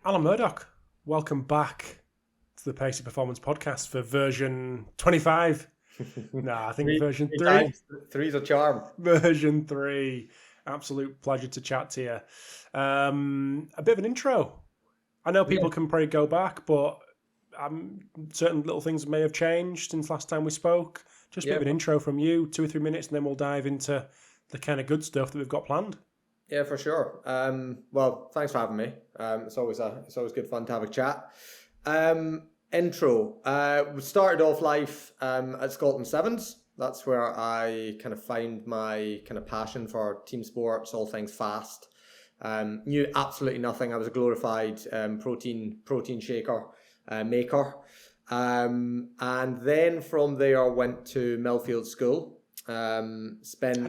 Alan Murdoch, welcome back to the Pacey Performance Podcast for version 25. I think version 3. Times. Three's a charm. Version 3. Absolute pleasure to chat to you. A bit of an intro. I know people can probably go back, but certain little things may have changed since last time we spoke. Just a bit of an intro from you, 2 or 3 minutes, and then we'll dive into the kind of good stuff that we've got planned. Yeah, for sure. Well, thanks for having me. It's always good fun to have a chat. Intro. We started off life at Scotland Sevens. That's where I kind of found my kind of passion for team sports, all things fast. Knew absolutely nothing. I was a glorified protein shaker maker. And then from there went to Millfield School. I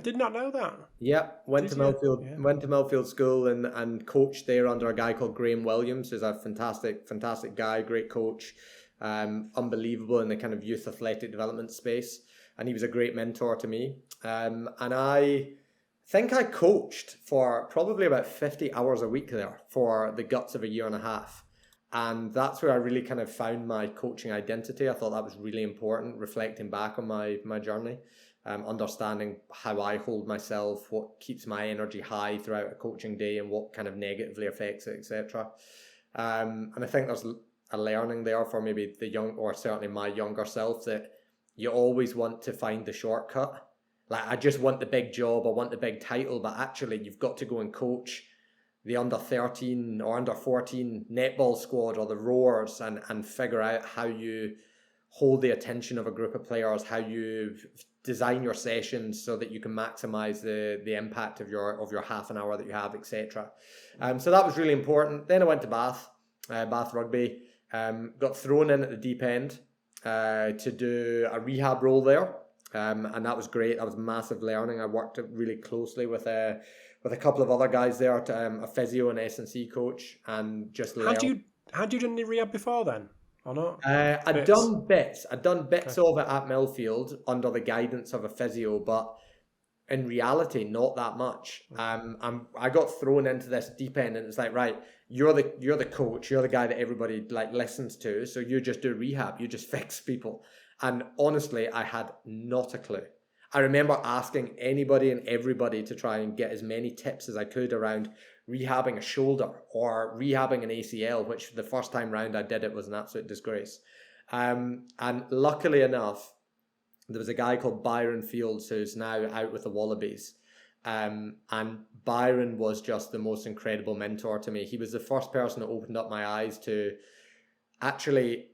did not know that. Yeah, went to Millfield School and coached there under a guy called Graham Williams, who's a fantastic guy, great coach, unbelievable in the kind of youth athletic development space, and he was a great mentor to me. And I think I coached for probably about 50 hours a week there for the guts of a year and a half. And that's where I really kind of found my coaching identity. I thought that was really important, reflecting back on my journey. Understanding how I hold myself, what keeps my energy high throughout a coaching day and what kind of negatively affects it, etc. And I think there's a learning there for maybe the young, or certainly my younger self, that you always want to find the shortcut. Like, I just want the big job, I want the big title, but actually you've got to go and coach the under 13 or under 14 netball squad or the Roars and figure out how you hold the attention of a group of players, how you design your sessions so that you can maximize the impact of your half an hour that you have, etc. So that was really important. Then I went to Bath Rugby, got thrown in at the deep end to do a rehab role there, and that was great. That was massive learning. I worked really closely with a couple of other guys there, a physio and S&C coach, and just learned. Had you done any rehab before then? Or not? I'd done bits of it at Millfield under the guidance of a physio, but in reality, not that much. I got thrown into this deep end, and it's like, right, you're the coach, you're the guy that everybody like listens to, so you just do rehab, you just fix people. And honestly, I had not a clue. I remember asking anybody and everybody to try and get as many tips as I could around rehabbing a shoulder or rehabbing an ACL, which the first time round I did it was an absolute disgrace. And luckily enough, there was a guy called Byron Fields who's now out with the Wallabies. And Byron was just the most incredible mentor to me. He was the first person that opened up my eyes to actually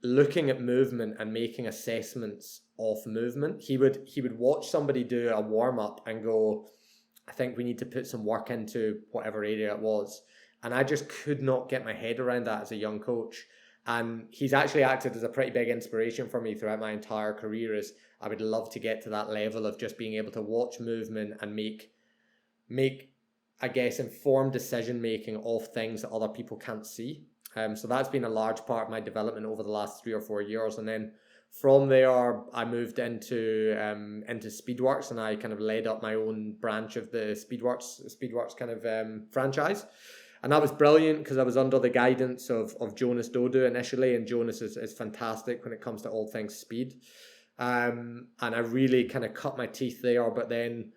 looking at movement and making assessments of movement. He would watch somebody do a warm-up and go, I think we need to put some work into whatever area it was. And I just could not get my head around that as a young coach. And he's actually acted as a pretty big inspiration for me throughout my entire career. Is I would love to get to that level of just being able to watch movement and make I guess, informed decision-making of things that other people can't see. So that's been a large part of my development over the last 3 or 4 years. And then from there, I moved into Speedworks, and I kind of led up my own branch of the Speedworks kind of franchise. And that was brilliant because I was under the guidance of Jonas Dodu initially, and Jonas is fantastic when it comes to all things speed. And I really kind of cut my teeth there, but then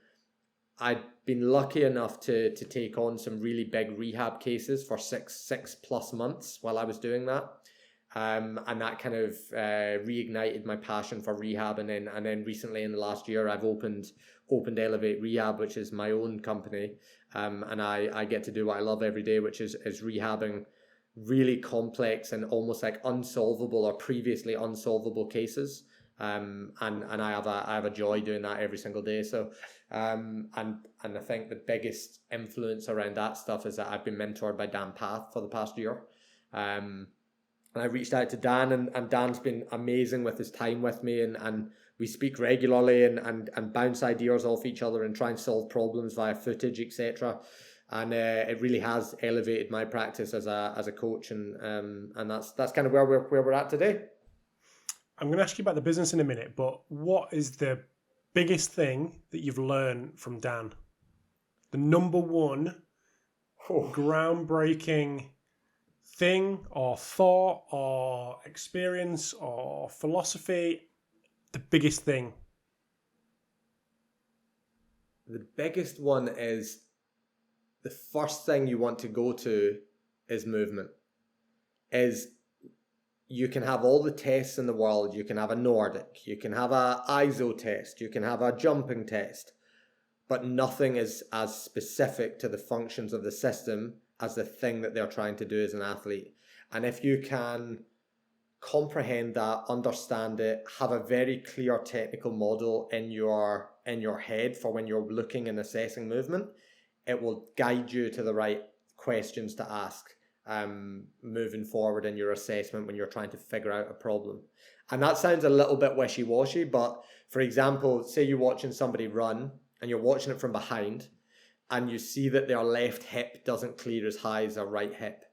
I'd been lucky enough to take on some really big rehab cases for six plus months while I was doing that. And that kind of reignited my passion for rehab. And then recently in the last year, I've opened Elevate Rehab, which is my own company. And I get to do what I love every day, which is rehabbing really complex and almost like unsolvable or previously unsolvable cases. And I have a joy doing that every single day. So, and I think the biggest influence around that stuff is that I've been mentored by Dan Path for the past year. And I reached out to Dan, and Dan's been amazing with his time with me, and we speak regularly and bounce ideas off each other and try and solve problems via footage, etc. And it really has elevated my practice as a coach, and that's kind of where we're at today. I'm going to ask you about the business in a minute, but what is the biggest thing that you've learned from Dan? The number one groundbreaking thing or thought or experience or philosophy, the biggest thing? The biggest one is the first thing you want to go to is movement. You can have all the tests in the world. You can have a Nordic, you can have a ISO test, you can have a jumping test, but nothing is as specific to the functions of the system as the thing that they're trying to do as an athlete. And if you can comprehend that, understand it, have a very clear technical model in your head for when you're looking and assessing movement, it will guide you to the right questions to ask moving forward in your assessment when you're trying to figure out a problem. And that sounds a little bit wishy-washy, but for example, say you're watching somebody run and you're watching it from behind and you see that their left hip doesn't clear as high as their right hip,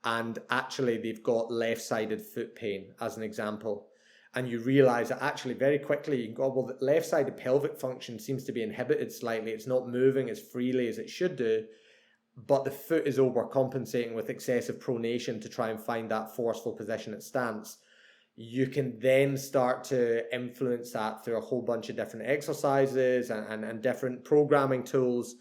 and actually they've got left-sided foot pain as an example, and you realize that actually very quickly you can go, well, the left-sided pelvic function seems to be inhibited slightly, it's not moving as freely as it should do, but the foot is overcompensating with excessive pronation to try and find that forceful position at stance. You can then start to influence that through a whole bunch of different exercises and different programming tools.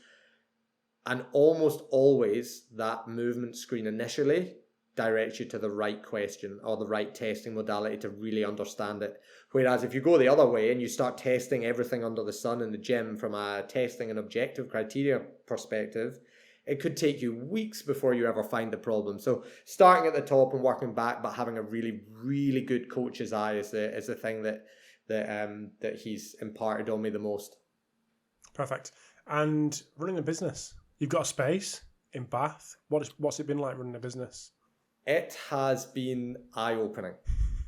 And almost always that movement screen initially directs you to the right question or the right testing modality to really understand it. Whereas if you go the other way and you start testing everything under the sun in the gym from a testing and objective criteria perspective, it could take you weeks before you ever find the problem. So starting at the top and working back, but having a really, really good coach's eye is the thing that he's imparted on me the most. Perfect. And running a business, you've got a space in Bath. What's it been like running a business? It has been eye-opening.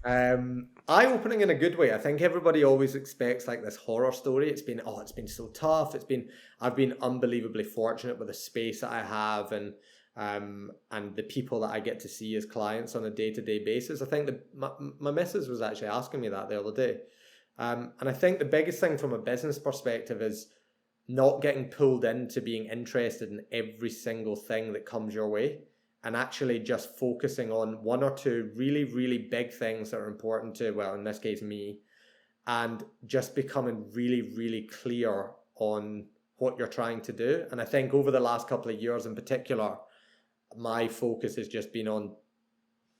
Eye-opening in a good way. I think everybody always expects like this horror story. It's been so tough. I've been unbelievably fortunate with the space that I have and the people that I get to see as clients on a day-to-day basis. I think that my missus was actually asking me that the other day. And I think the biggest thing from a business perspective is not getting pulled into being interested in every single thing that comes your way, and actually just focusing on one or two really, really big things that are important to, well, in this case, me, and just becoming really, really clear on what you're trying to do. And I think over the last couple of years in particular, my focus has just been on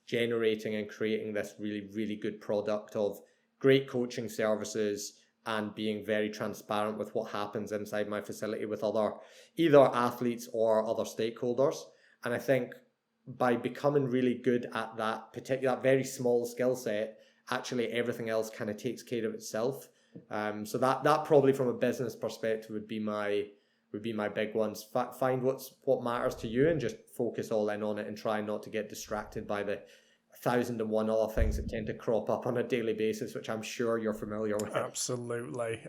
generating and creating this really, really good product of great coaching services and being very transparent with what happens inside my facility with either athletes or other stakeholders. And I think by becoming really good at that very small skill set, actually everything else kind of takes care of itself. So that probably from a business perspective would be my big ones. Find what matters to you and just focus all in on it and try not to get distracted by the 1,001 other things that tend to crop up on a daily basis, which I'm sure you're familiar with. Absolutely.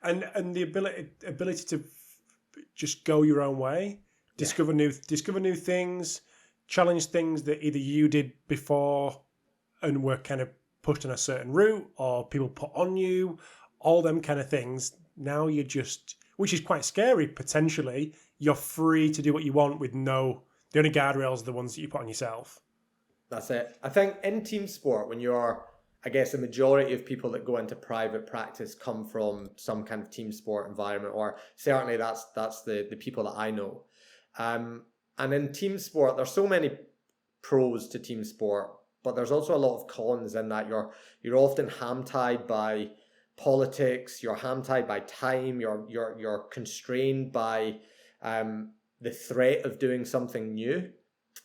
And the ability to just go your own way. Discover new things, challenge things that either you did before and were kind of pushed on a certain route or people put on you, all them kind of things. Now you're just, which is quite scary potentially, you're free to do what you want with the only guardrails are the ones that you put on yourself. That's it. I think in team sport, when I guess the majority of people that go into private practice come from some kind of team sport environment, or certainly that's the people that I know. And in team sport, there's so many pros to team sport, but there's also a lot of cons in that you're often ham-tied by politics, you're ham-tied by time, you're constrained by the threat of doing something new.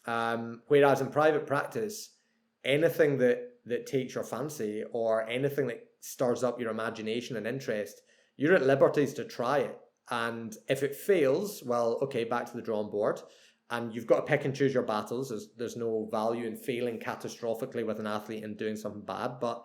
Whereas in private practice, anything that takes your fancy or anything that stirs up your imagination and interest, you're at liberties to try it. And if it fails, well, okay, back to the drawing board. And you've got to pick and choose your battles. There's no value in failing catastrophically with an athlete and doing something bad. But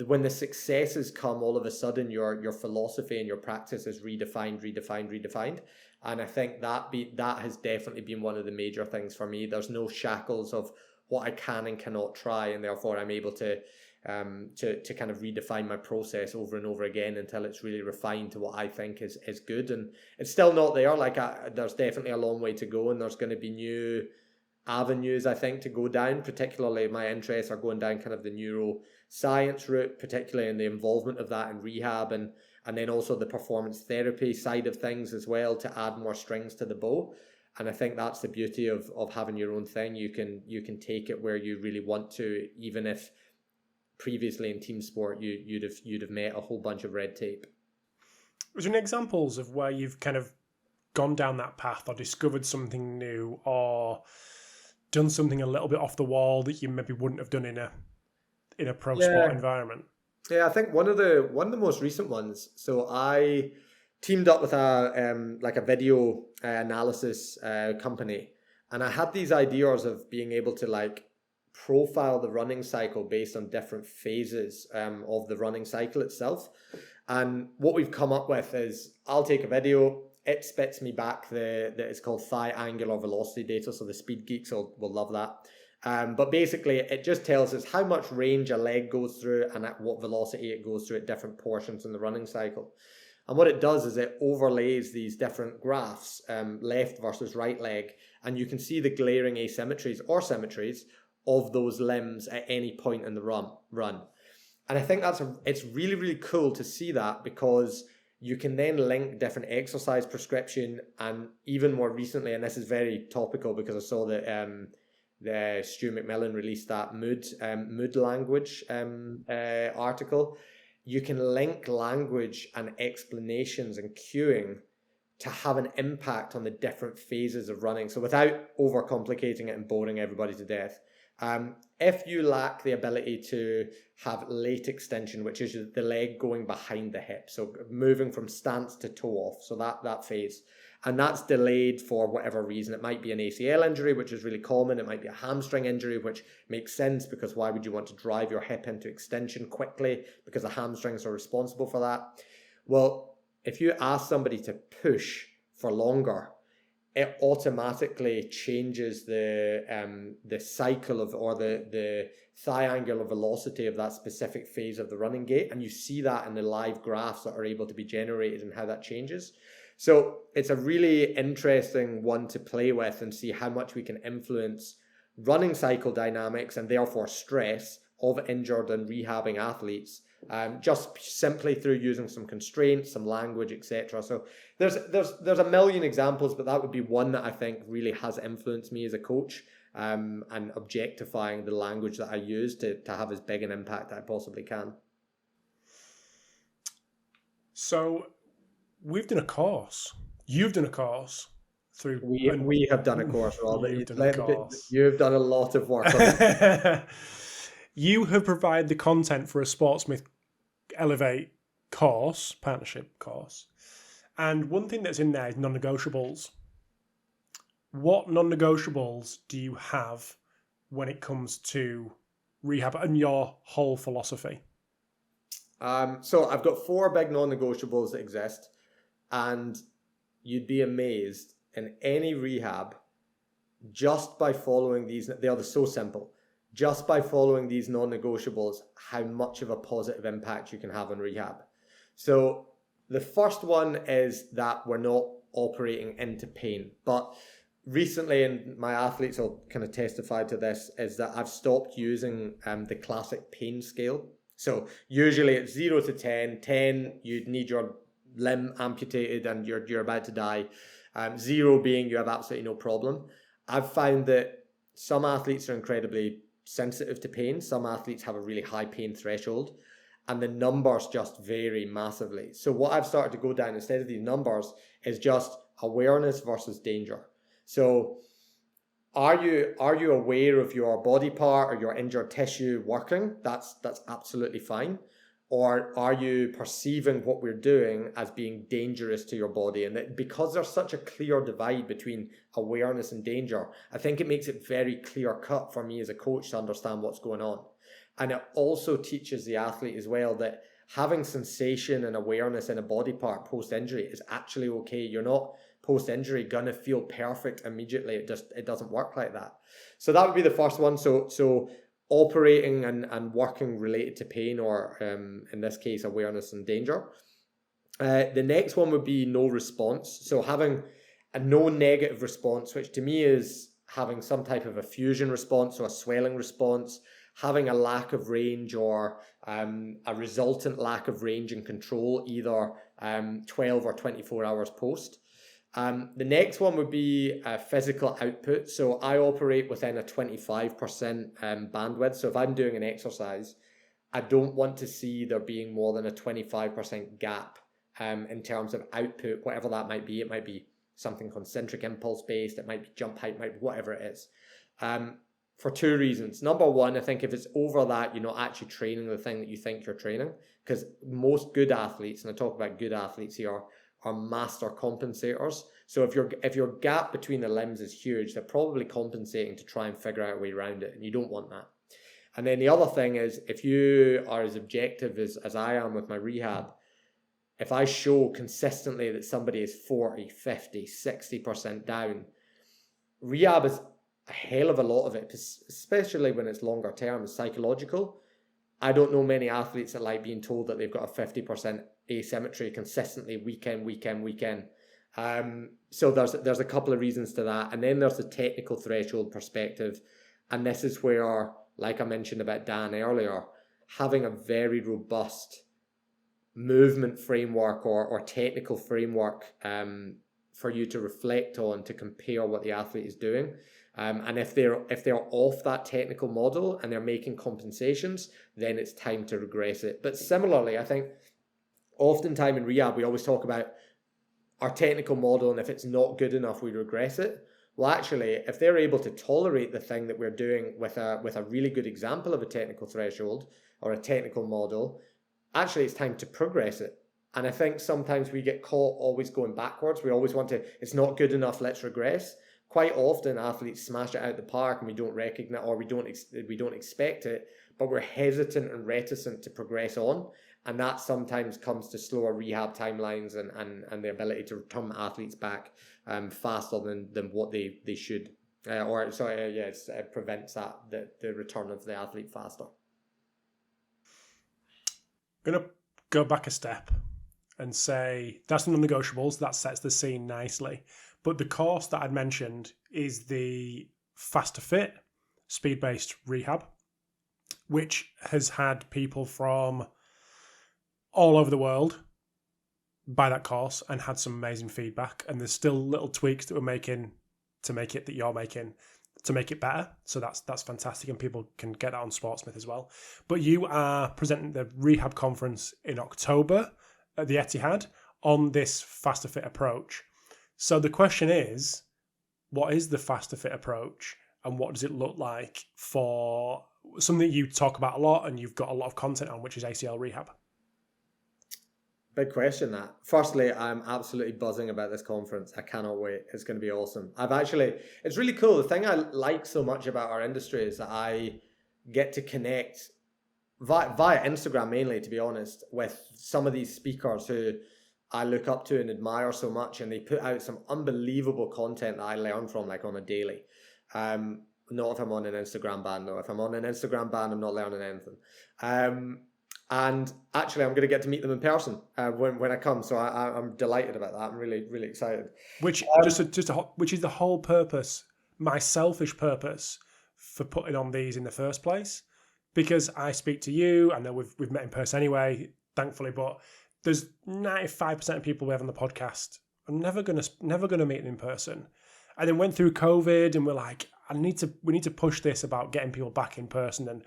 when the successes come, all of a sudden your philosophy and your practice is redefined. And I think that has definitely been one of the major things for me. There's no shackles of what I can and cannot try, and therefore I'm able to kind of redefine my process over and over again until it's really refined to what I think is good. And it's still not there. There's definitely a long way to go, and there's going to be new avenues, I think, to go down. Particularly my interests are going down kind of the neuroscience route, particularly in the involvement of that in rehab, and then also the performance therapy side of things as well, to add more strings to the bow. And I think that's the beauty of having your own thing. You can take it where you really want to, even if previously in team sport you'd have met a whole bunch of red tape. Was there any examples of where you've kind of gone down that path or discovered something new or done something a little bit off the wall that you maybe wouldn't have done in a pro sport environment? Yeah, I think one of the most recent ones. So I teamed up with a video analysis company, and I had these ideas of being able to like profile the running cycle based on different phases of the running cycle itself. And what we've come up with is, I'll take a video, it spits me back it's called thigh angular velocity data, so the speed geeks will love that. But basically it just tells us how much range a leg goes through and at what velocity it goes through at different portions in the running cycle. And what it does is it overlays these different graphs, left versus right leg, and you can see the glaring asymmetries or symmetries of those limbs at any point in the run. And I think it's really, really cool to see that, because you can then link different exercise prescription, and even more recently, and this is very topical because I saw that the Stu McMillan released that mood language article. You can link language and explanations and cueing to have an impact on the different phases of running. So without overcomplicating it and boring everybody to death, if you lack the ability to have late extension, which is the leg going behind the hip, so moving from stance to toe off, so that phase, and that's delayed for whatever reason. It might be an ACL injury, which is really common. It might be a hamstring injury, which makes sense, because why would you want to drive your hip into extension quickly? Because the hamstrings are responsible for that. Well, if you ask somebody to push for longer, it automatically changes the cycle of, or the thigh angular velocity of that specific phase of the running gait. And you see that in the live graphs that are able to be generated and how that changes. So it's a really interesting one to play with and see how much we can influence running cycle dynamics and therefore stress of injured and rehabbing athletes, just simply through using some constraints, some language, etc. So there's a million examples, but that would be one that I think really has influenced me as a coach, and objectifying the language that I use to have as big an impact that I possibly can. So we've done a course. You've done a course through. We have done a course, Robert. You've done a lot of work on it. You have provided the content for a Sportsmith Elevate course, partnership course. And one thing that's in there is non-negotiables. What non-negotiables do you have when it comes to rehab and your whole philosophy? So I've got 4 big non-negotiables that exist, and you'd be amazed in any rehab, just by following these. They are so simple. Just by following these non-negotiables, how much of a positive impact you can have on rehab. So the first one is that we're not operating into pain. But recently, and my athletes will kind of testify to this, is that I've stopped using the classic pain scale. So usually it's 0 to 10. 10, you'd need your limb amputated and you're about to die. 0 being you have absolutely no problem. I've found that some athletes are incredibly sensitive to pain. Some athletes have a really high pain threshold, and the numbers just vary massively. So what I've started to go down, instead of these numbers, is just awareness versus danger. So are you aware of your body part or your injured tissue working? That's absolutely fine. Or are you perceiving what we're doing as being dangerous to your body? And that, because there's such a clear divide between awareness and danger, I think it makes it very clear cut for me as a coach to understand what's going on. And it also teaches the athlete as well that having sensation and awareness in a body part post-injury is actually okay. You're not post-injury gonna feel perfect immediately. It doesn't work like that. So that would be the first one. So operating and working related to pain, or in this case, awareness and danger. The next one would be no response. So having a no negative response, which to me is having some type of a fusion response or a swelling response, having a lack of range or a resultant lack of range and control, either 12 or 24 hours post. The next one would be physical output. So I operate within a 25% bandwidth. So if I'm doing an exercise, I don't want to see there being more than a 25% gap in terms of output, whatever that might be. It might be something concentric impulse based, it might be jump height, might be whatever it is. For two reasons. Number one, I think if it's over that, you're not actually training the thing that you think you're training, because most good athletes, and I talk about good athletes here, are master compensators. So if your gap between the limbs is huge, they're probably compensating to try and figure out a way around it, and you don't want that. And then the other thing is, if you are as objective as I am with my rehab, if I show consistently that somebody is 40, 50, 60% down, rehab is a hell of a lot of it, especially when it's longer term, is psychological. I don't know many athletes that like being told that they've got a 50% asymmetry consistently week in. So there's a couple of reasons to that. And then there's the technical threshold perspective. And this is where, like I mentioned about Dan earlier, having a very robust movement framework or technical framework for you to reflect on, to compare what the athlete is doing. And if they're off that technical model and they're making compensations, then it's time to regress it. But similarly, I think oftentimes in rehab, we always talk about our technical model, and if it's not good enough, we regress it. Well, actually, if they're able to tolerate the thing that we're doing with a really good example of a technical threshold or a technical model, actually it's time to progress it. And I think sometimes we get caught always going backwards. We always want to, it's not good enough, let's regress. Quite often athletes smash it out the park and we don't recognize, or we don't expect it, but we're hesitant and reticent to progress on. And that sometimes comes to slower rehab timelines and the ability to return athletes back faster than what they should. It prevents the return of the athlete faster. I'm going to go back a step and say that's the non-negotiables. That sets the scene nicely. But the course that I'd mentioned is the Faster Fit speed-based rehab, which has had people from all over the world buy that course and had some amazing feedback. And there's still little tweaks that we're making to make it, that you're making, to make it better. So that's fantastic, and people can get that on Sportsmith as well. But you are presenting the Rehab conference in October at the Etihad on this Faster Fit approach. So the question is, what is the Faster Fit approach, and what does it look like for something that you talk about a lot and you've got a lot of content on, which is ACL rehab? Big question, that. Firstly, I'm absolutely buzzing about this conference. I cannot wait. It's going to be awesome. It's really cool. The thing I like so much about our industry is that I get to connect via Instagram mainly, to be honest, with some of these speakers who I look up to and admire so much, and they put out some unbelievable content that I learn from, like, on a daily. Not if I'm on an Instagram ban, though. If I'm on an Instagram ban, I'm not learning anything. And actually, I'm going to get to meet them in person when I come. So I'm delighted about that. I'm really, really excited. Which which is the whole purpose, my selfish purpose for putting on these in the first place. Because I speak to you, I know we've met in person anyway, thankfully, but there's 95% of people we have on the podcast I'm never gonna meet them in person. And then went through COVID, and we're like, we need to push this about getting people back in person,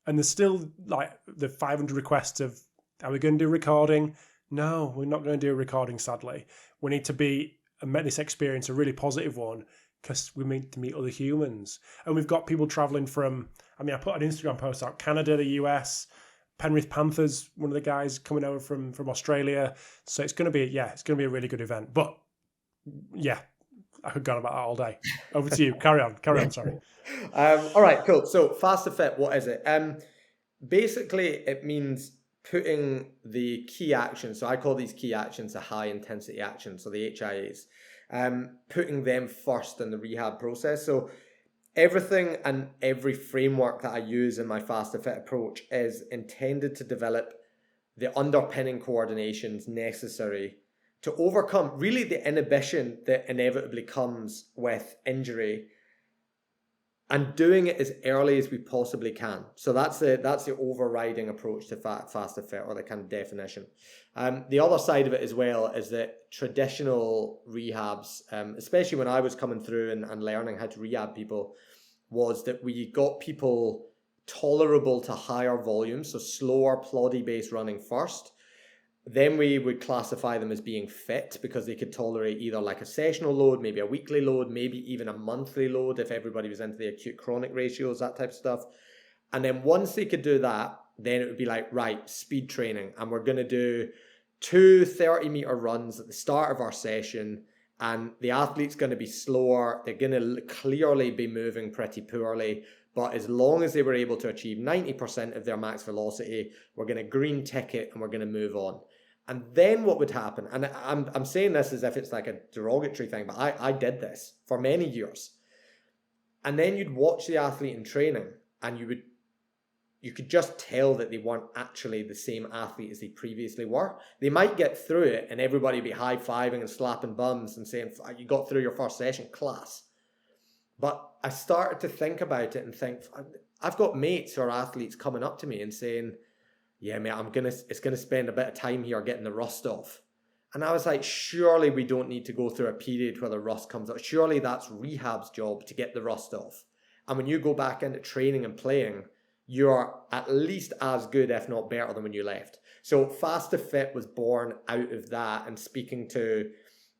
and there's still like the 500 requests of, are we going to do recording? No, we're not going to do a recording, sadly. We need to make this experience a really positive one, because we need to meet other humans. And we've got people traveling from, I put an Instagram post out, Canada, the US, Penrith Panthers, one of the guys coming over from Australia. So it's going to be a really good event. But yeah, I could go on about that all day. Over to you. Carry on, sorry. All right, cool. So Faster Fit, what is it? Basically, it means putting the key actions. So I call these key actions the high intensity actions, so the HIAs. Putting them first in the rehab process. So everything and every framework that I use in my Faster Fit approach is intended to develop the underpinning coordinations necessary to overcome really the inhibition that inevitably comes with injury and doing it as early as we possibly can. So that's the overriding approach to faster fit, or the kind of definition. The other side of it as well is that traditional rehabs, especially when I was coming through and learning how to rehab people, was that we got people tolerable to higher volumes, so slower ploddy based running first. Then we would classify them as being fit because they could tolerate either like a sessional load, maybe a weekly load, maybe even a monthly load if everybody was into the acute chronic ratios, that type of stuff. And then once they could do that, then it would be like, right, speed training. And we're going to do 2 30-meter runs at the start of our session. And the athlete's going to be slower. They're going to clearly be moving pretty poorly. But as long as they were able to achieve 90% of their max velocity, we're going to green tick it and we're going to move on. And then what would happen, and I'm saying this as if it's like a derogatory thing, but I did this for many years. And then you'd watch the athlete in training and you could just tell that they weren't actually the same athlete as they previously were. They might get through it and everybody would be high-fiving and slapping bums and saying, you got through your first session, class. But I started to think about it and think, I've got mates or athletes coming up to me and saying, yeah, mate, it's gonna spend a bit of time here getting the rust off. And I was like, surely we don't need to go through a period where the rust comes out. Surely that's rehab's job to get the rust off. And when you go back into training and playing, you're at least as good, if not better, than when you left. So Faster Fit was born out of that, and speaking to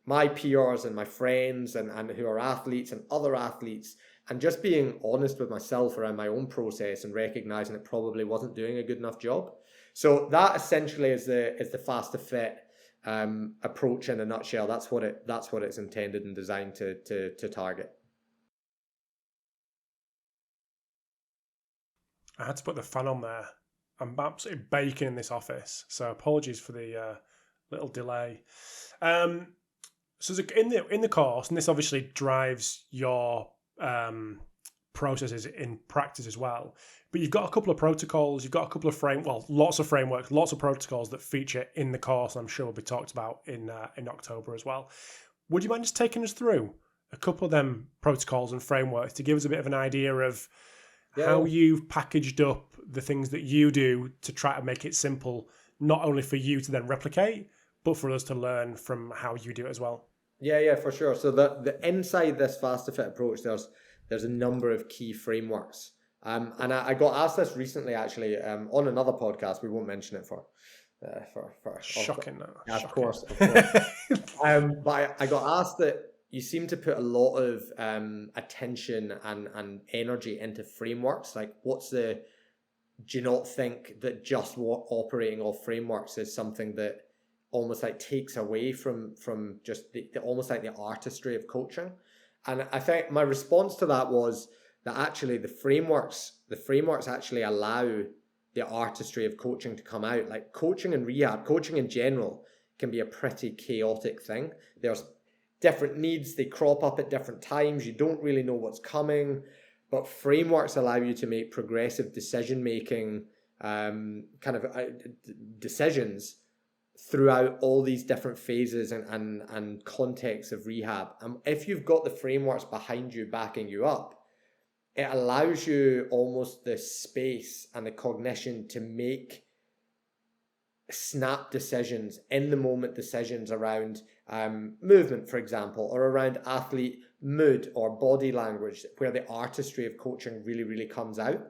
my peers and my friends and who are athletes and other athletes, and just being honest with myself around my own process and recognizing it probably wasn't doing a good enough job. So that essentially is the Faster Fit approach in a nutshell. That's what it's intended and designed to target. I had to put the fan on there. I'm absolutely baking in this office, so apologies for the little delay. So in the course, and this obviously drives your processes in practice as well, but you've got a couple of protocols, you've got a couple of lots of frameworks, lots of protocols that feature in the course, and I'm sure will be talked about in October as well. Would you mind just taking us through a couple of them protocols and frameworks to give us a bit of an idea of how you've packaged up the things that you do to try to make it simple, not only for you to then replicate, but for us to learn from how you do it as well? Yeah, for sure. So the inside this Faster Fit approach, there's a number of key frameworks. And I got asked this recently, actually, on another podcast. We won't mention it for shocking. Of course. But I got asked that you seem to put a lot of attention and energy into frameworks. Like, do you not think that just operating off frameworks is something that almost like takes away from just the almost like the artistry of coaching? And I think my response to that was that actually the frameworks actually allow the artistry of coaching to come out. Like coaching and rehab, coaching in general can be a pretty chaotic thing. There's different needs, they crop up at different times, you don't really know what's coming, but frameworks allow you to make progressive decision-making decisions throughout all these different phases and contexts of rehab. And if you've got the frameworks behind you, backing you up, it allows you almost the space and the cognition to make snap decisions, in the moment decisions around movement, for example, or around athlete mood or body language, where the artistry of coaching really, really comes out.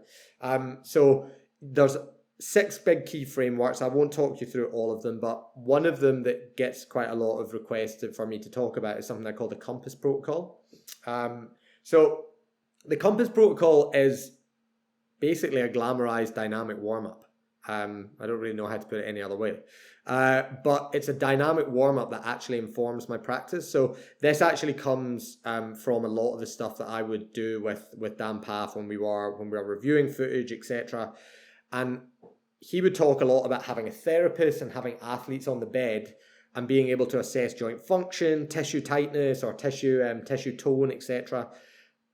So there's 6 big key frameworks. I won't talk you through all of them, but one of them that gets quite a lot of requests for me to talk about is something I call the Compass Protocol. So the Compass Protocol is basically a glamorized dynamic warm-up. I don't really know how to put it any other way. But it's a dynamic warm-up that actually informs my practice. So this actually comes from a lot of the stuff that I would do with Dan Paff when we were reviewing footage, etc. And he would talk a lot about having a therapist and having athletes on the bed and being able to assess joint function, tissue tightness, or tissue tone, etc.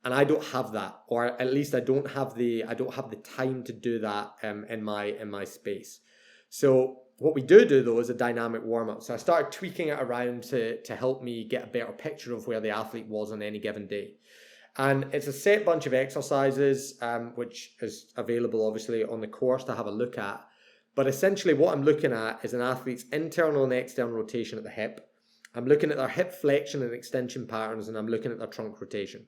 And I don't have that, or at least I don't have the time to do that in my space. So what we do though is a dynamic warm-up. So I started tweaking it around to help me get a better picture of where the athlete was on any given day. And it's a set bunch of exercises, which is available obviously on the course to have a look at. But essentially what I'm looking at is an athlete's internal and external rotation at the hip. I'm looking at their hip flexion and extension patterns, and I'm looking at their trunk rotation.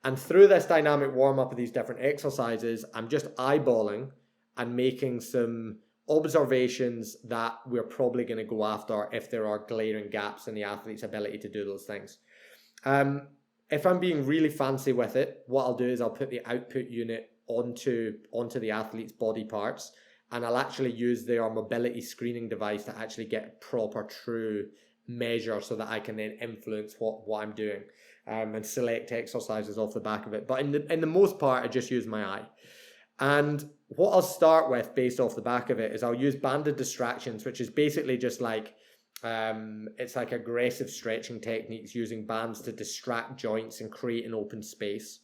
And through this dynamic warm-up of these different exercises, I'm just eyeballing and making some observations that we're probably going to go after if there are glaring gaps in the athlete's ability to do those things. If I'm being really fancy with it, what I'll do is I'll put the output unit onto the athlete's body parts, and I'll actually use their mobility screening device to actually get a proper, true measure so that I can then influence what I'm doing, and select exercises off the back of it. But in the most part, I just use my eye. And what I'll start with based off the back of it is I'll use banded distractions, which is basically just like, it's like aggressive stretching techniques using bands to distract joints and create an open space.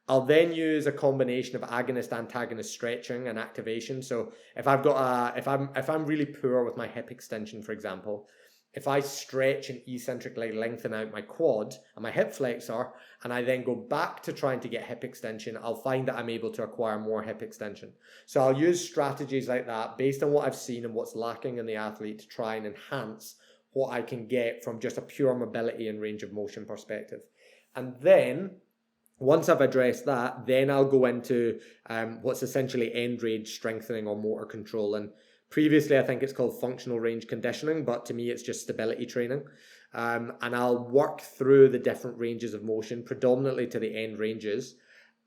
I'll then use a combination of agonist-antagonist stretching and activation. So if I'm really poor with my hip extension, for example, if I stretch and eccentrically lengthen out my quad and my hip flexor, and I then go back to trying to get hip extension, I'll find that I'm able to acquire more hip extension. So I'll use strategies like that based on what I've seen and what's lacking in the athlete to try and enhance what I can get from just a pure mobility and range of motion perspective. And then once I've addressed that, then I'll go into what's essentially end range strengthening or motor control. And previously, I think it's called functional range conditioning, but to me, it's just stability training. And I'll work through the different ranges of motion, predominantly to the end ranges,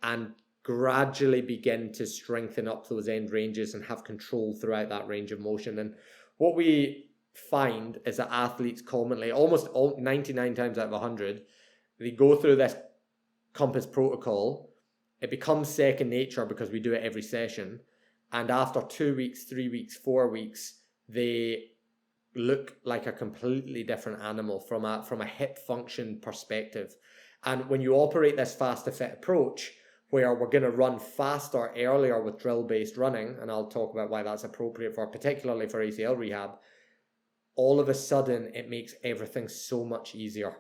and gradually begin to strengthen up those end ranges and have control throughout that range of motion. And what we find is that athletes commonly, almost 99 times out of 100, they go through this compass protocol. It becomes second nature because we do it every session. And after 2 weeks, 3 weeks, 4 weeks, they look like a completely different animal from a hip function perspective. And when you operate this fast to fit approach, where we're going to run faster earlier with drill-based running, and I'll talk about why that's appropriate particularly for ACL rehab, all of a sudden it makes everything so much easier.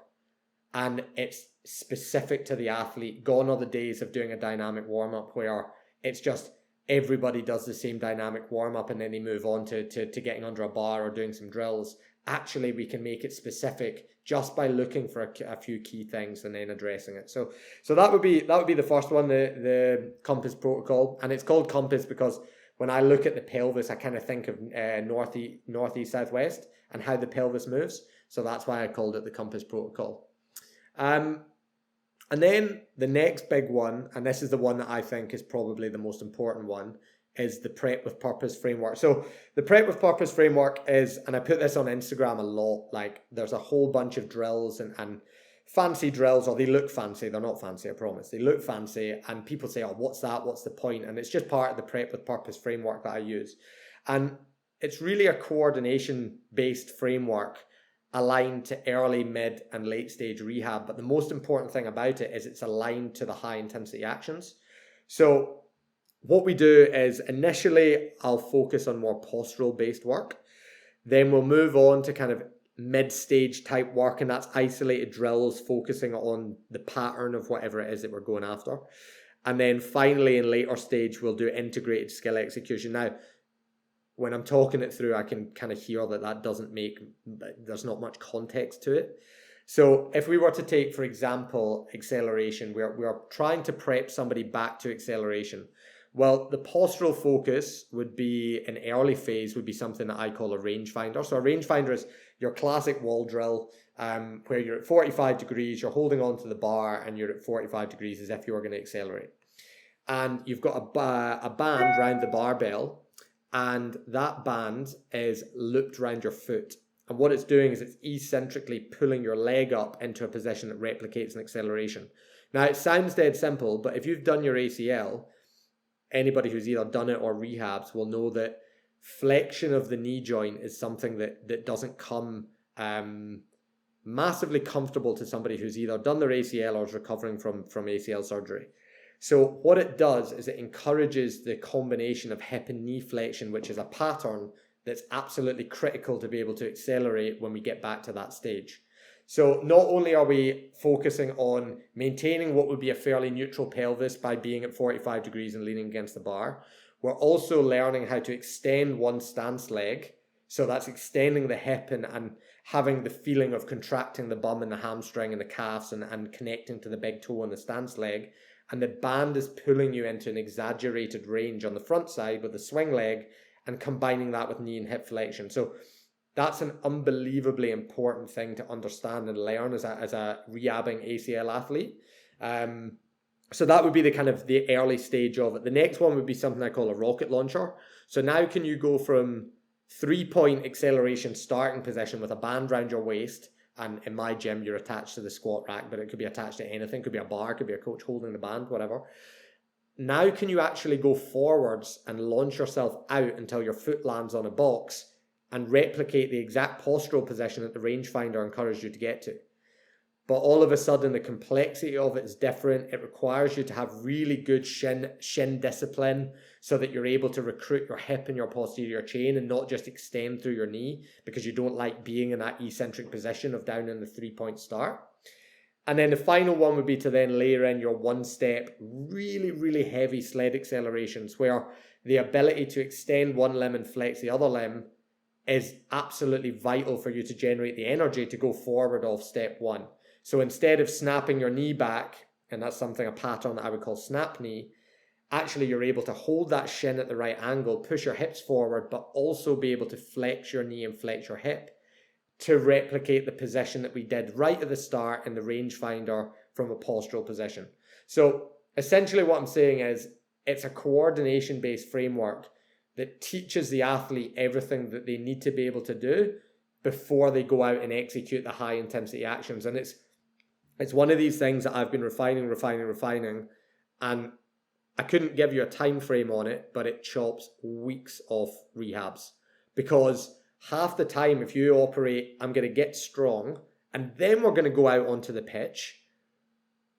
And it's specific to the athlete. Gone are the days of doing a dynamic warm-up where it's just everybody does the same dynamic warm-up and then they move on to getting under a bar or doing some drills. Actually, we can make it specific just by looking for a few key things and then addressing it. So that would be the first one, the compass protocol. And it's called compass because when I look at the pelvis, I kind of think of northeast, southwest and how the pelvis moves. So that's why I called it the compass protocol. And then the next big one, and this is the one that I think is probably the most important one, is the Prep with Purpose framework. So the Prep with Purpose framework is, and I put this on Instagram a lot, like there's a whole bunch of drills and fancy drills, or they look fancy. They're not fancy, I promise. They look fancy and people say, oh, what's that? What's the point? And it's just part of the Prep with Purpose framework that I use. And it's really a coordination-based framework aligned to early, mid, and late stage rehab. But the most important thing about it is it's aligned to the high intensity actions. So what we do is initially I'll focus on more postural based work. Then we'll move on to kind of mid-stage type work, and that's isolated drills focusing on the pattern of whatever it is that we're going after. And then finally in later stage, we'll do integrated skill execution. Now, when I'm talking it through, I can kind of hear that there's not much context to it. So if we were to take, for example, acceleration, we're trying to prep somebody back to acceleration. Well, the postural focus would be an early phase, would be something that I call a rangefinder. So a rangefinder is your classic wall drill, where you're at 45 degrees, you're holding on to the bar and you're at 45 degrees as if you were going to accelerate. And you've got a band around the barbell, and that band is looped around your foot. And what it's doing is it's eccentrically pulling your leg up into a position that replicates an acceleration. Now, it sounds dead simple, but if you've done your ACL, anybody who's either done it or rehabs will know that flexion of the knee joint is something that doesn't come massively comfortable to somebody who's either done their ACL or is recovering from ACL surgery. So what it does is it encourages the combination of hip and knee flexion, which is a pattern that's absolutely critical to be able to accelerate when we get back to that stage. So not only are we focusing on maintaining what would be a fairly neutral pelvis by being at 45 degrees and leaning against the bar, we're also learning how to extend one stance leg. So that's extending the hip and having the feeling of contracting the bum and the hamstring and the calves and connecting to the big toe on the stance leg. And the band is pulling you into an exaggerated range on the front side with the swing leg and combining that with knee and hip flexion. So that's an unbelievably important thing to understand and learn as a rehabbing ACL athlete. So that would be the kind of the early stage of it. The next one would be something I call a rocket launcher. So now can you go from 3-point acceleration starting position with a band around your waist, and in my gym you're attached to the squat rack, but it could be attached to anything, it could be a bar, it could be a coach holding the band, whatever. Now can you actually go forwards and launch yourself out until your foot lands on a box and replicate the exact postural position that the rangefinder encouraged you to get to. But all of a sudden, the complexity of it is different. It requires you to have really good shin discipline so that you're able to recruit your hip and your posterior chain and not just extend through your knee because you don't like being in that eccentric position of down in the 3-point start. And then the final one would be to then layer in your one-step, really, really heavy sled accelerations where the ability to extend one limb and flex the other limb is absolutely vital for you to generate the energy to go forward off step one. So instead of snapping your knee back, and that's a pattern that I would call snap knee, actually you're able to hold that shin at the right angle, push your hips forward, but also be able to flex your knee and flex your hip to replicate the position that we did right at the start in the rangefinder from a postural position. So essentially what I'm saying is it's a coordination-based framework that teaches the athlete everything that they need to be able to do before they go out and execute the high intensity actions. And it's one of these things that I've been refining, and I couldn't give you a time frame on it, but it chops weeks of rehabs, because half the time if you operate, I'm going to get strong and then we're going to go out onto the pitch,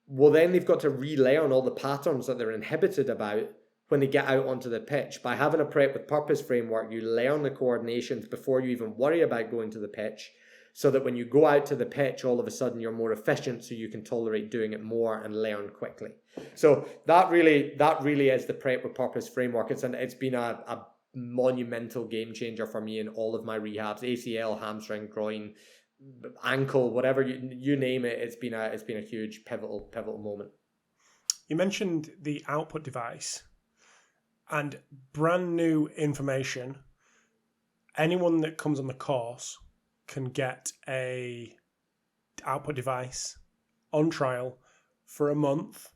well then they've got to relearn all the patterns that they're inhibited about when they get out onto the pitch. By having a prep with purpose framework, you learn the coordinations before you even worry about going to the pitch, so that when you go out to the pitch, all of a sudden you're more efficient, so you can tolerate doing it more and learn quickly. So that really is the prep with purpose framework. It's been a monumental game changer for me in all of my rehabs: ACL, hamstring, groin, ankle, whatever you name it. It's been a huge pivotal moment. You mentioned the output device. And brand new information, anyone that comes on the course can get a output device on trial for a month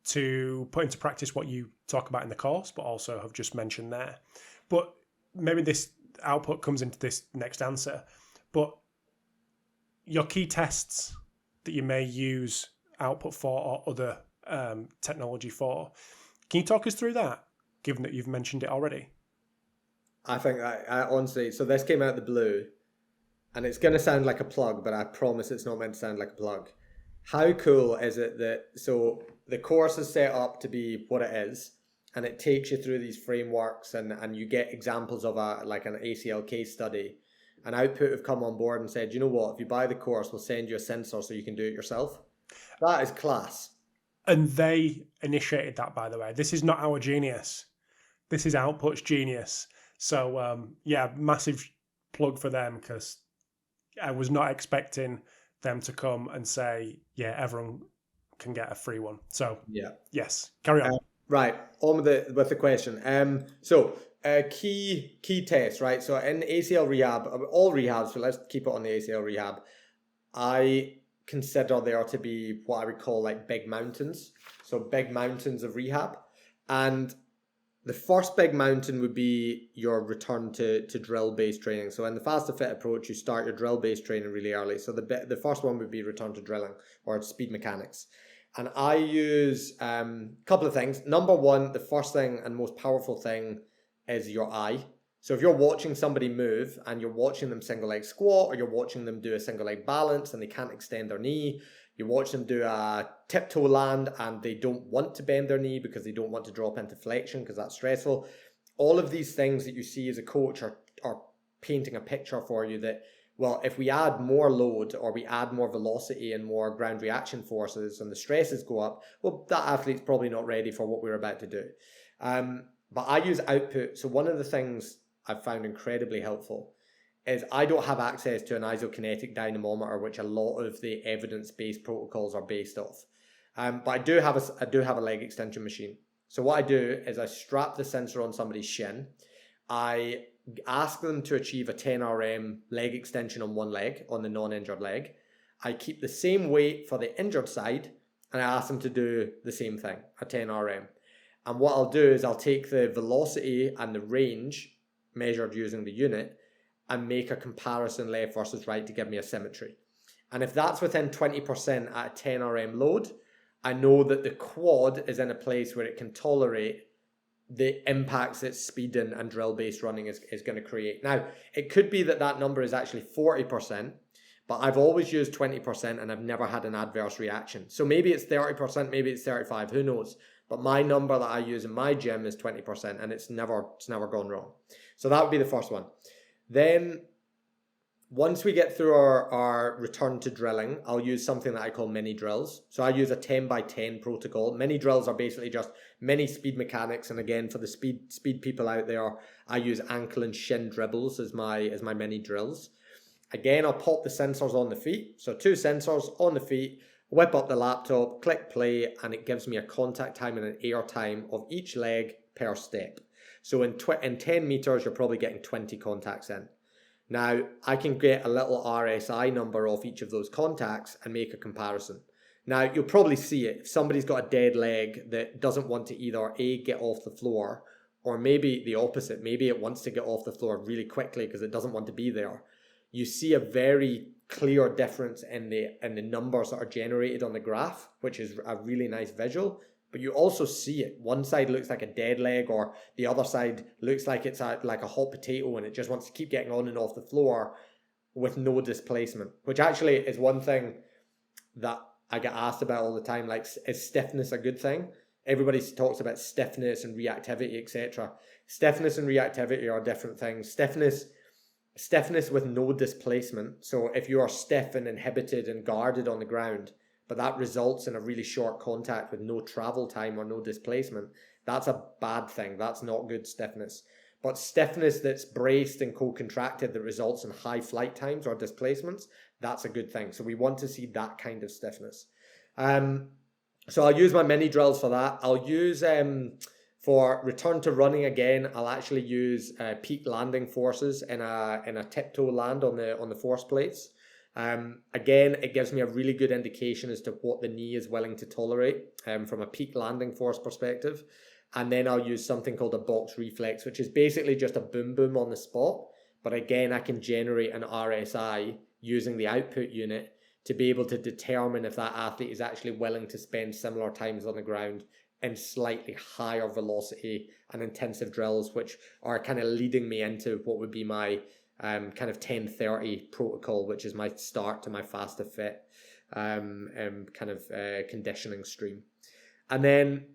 to put into practice what you talk about in the course, but also have just mentioned there. But maybe this output comes into this next answer. But your key tests that you may use output for or other technology for, can you talk us through that, given that you've mentioned it already? I think I honestly, so this came out of the blue, and it's going to sound like a plug, but I promise it's not meant to sound like a plug. How cool is it that, so the course is set up to be what it is, and it takes you through these frameworks, and you get examples of an ACL case study. And Output have come on board and said, you know what, if you buy the course, we'll send you a sensor so you can do it yourself. That is class. And they initiated that, by the way. This is not our genius. This is Output's genius. So, massive plug for them, because I was not expecting them to come and say, yeah, everyone can get a free one. So, yes, carry on. Right, on with the question. Key tests, right? So in ACL rehab, all rehabs, but let's keep it on the ACL rehab, I consider there to be what I would call like big mountains. So big mountains of rehab. And the first big mountain would be your return to drill-based training. So in the Fast to Fit approach, you start your drill-based training really early. So the first one would be return to drilling or speed mechanics. And I use a couple of things. Number one, the first thing and most powerful thing is your eye. So if you're watching somebody move and you're watching them single leg squat, or you're watching them do a single leg balance and they can't extend their knee, you watch them do a tiptoe land and they don't want to bend their knee because they don't want to drop into flexion because that's stressful. All of these things that you see as a coach are painting a picture for you that Well, if we add more load or we add more velocity and more ground reaction forces and the stresses go up, well, that athlete's probably not ready for what we're about to do. But I use output. So one of the things I've found incredibly helpful is I don't have access to an isokinetic dynamometer, which a lot of the evidence-based protocols are based off. But I do have a leg extension machine. So what I do is I strap the sensor on somebody's shin. I ask them to achieve a 10 RM leg extension on one leg, on the non-injured leg. I keep the same weight for the injured side, and I ask them to do the same thing, a 10 RM. And what I'll do is I'll take the velocity and the range measured using the unit and make a comparison left versus right to give me a symmetry. And if that's within 20% at a 10 RM load, I know that the quad is in a place where it can tolerate the impacts that speed and drill-based running is going to create. Now, it could be that number is actually 40%, but I've always used 20% and I've never had an adverse reaction. So maybe it's 30%, maybe it's 35%, who knows? But my number that I use in my gym is 20% and it's never gone wrong. So that would be the first one. Then once we get through our return to drilling, I'll use something that I call mini drills. So I use a 10x10 protocol. Mini drills are basically just mini speed mechanics. And again, for the speed people out there, I use ankle and shin dribbles as my mini drills. Again, I'll pop the sensors on the feet. So 2 sensors on the feet, whip up the laptop, click play, and it gives me a contact time and an air time of each leg per step. So in 10 meters, you're probably getting 20 contacts in. Now, I can get a little RSI number off each of those contacts and make a comparison. Now, you'll probably see it. If somebody's got a dead leg that doesn't want to either A, get off the floor, or maybe the opposite, maybe it wants to get off the floor really quickly because it doesn't want to be there. You see a very clear difference in the numbers that are generated on the graph, which is a really nice visual. But you also see it. One side looks like a dead leg, or the other side looks like it's like a hot potato and it just wants to keep getting on and off the floor with no displacement, which actually is one thing that I get asked about all the time. Like, is stiffness a good thing? Everybody talks about stiffness and reactivity, etc. Stiffness and reactivity are different things. Stiffness with no displacement. So if you are stiff and inhibited and guarded on the ground, but that results in a really short contact with no travel time or no displacement, that's a bad thing. That's not good stiffness. But stiffness that's braced and co-contracted that results in high flight times or displacements, that's a good thing. So we want to see that kind of stiffness. So I'll use my mini drills for that. I'll use, for return to running again, I'll actually use peak landing forces in a tiptoe land on the force plates. Again, it gives me a really good indication as to what the knee is willing to tolerate from a peak landing force perspective. And then I'll use something called a box reflex, which is basically just a boom boom on the spot. But again, I can generate an RSI using the output unit to be able to determine if that athlete is actually willing to spend similar times on the ground in slightly higher velocity and intensive drills, which are kind of leading me into what would be my kind of 10-30 protocol, which is my start to my faster fit conditioning stream. And then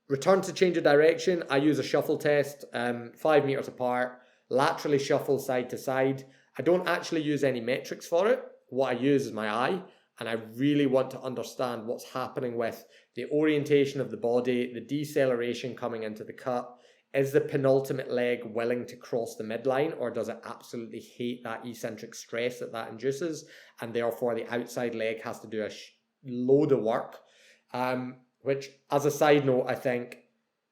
return to change of direction, I use a shuffle test, 5 meters apart, laterally shuffle side to side. I don't actually use any metrics for it. What I use is my eye, and I really want to understand what's happening with the orientation of the body, the deceleration coming into the cut. Is the penultimate leg willing to cross the midline, or does it absolutely hate that eccentric stress that induces, and therefore the outside leg has to do a load of work, which, as a side note, I think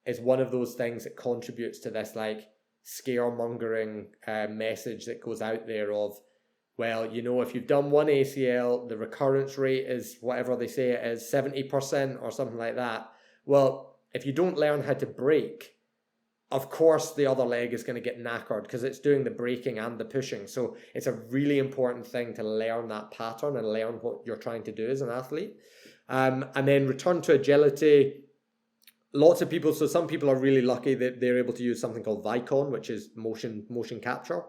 is one of those things that contributes to this like scaremongering message that goes out there of, well, you know, if you've done one ACL, the recurrence rate is whatever they say it is, 70% or something like that. Well, if you don't learn how to brake, of course the other leg is going to get knackered because it's doing the braking and the pushing. So it's a really important thing to learn that pattern and learn what you're trying to do as an athlete. And then return to agility. Lots of people, so some people are really lucky that they're able to use something called Vicon, which is motion capture,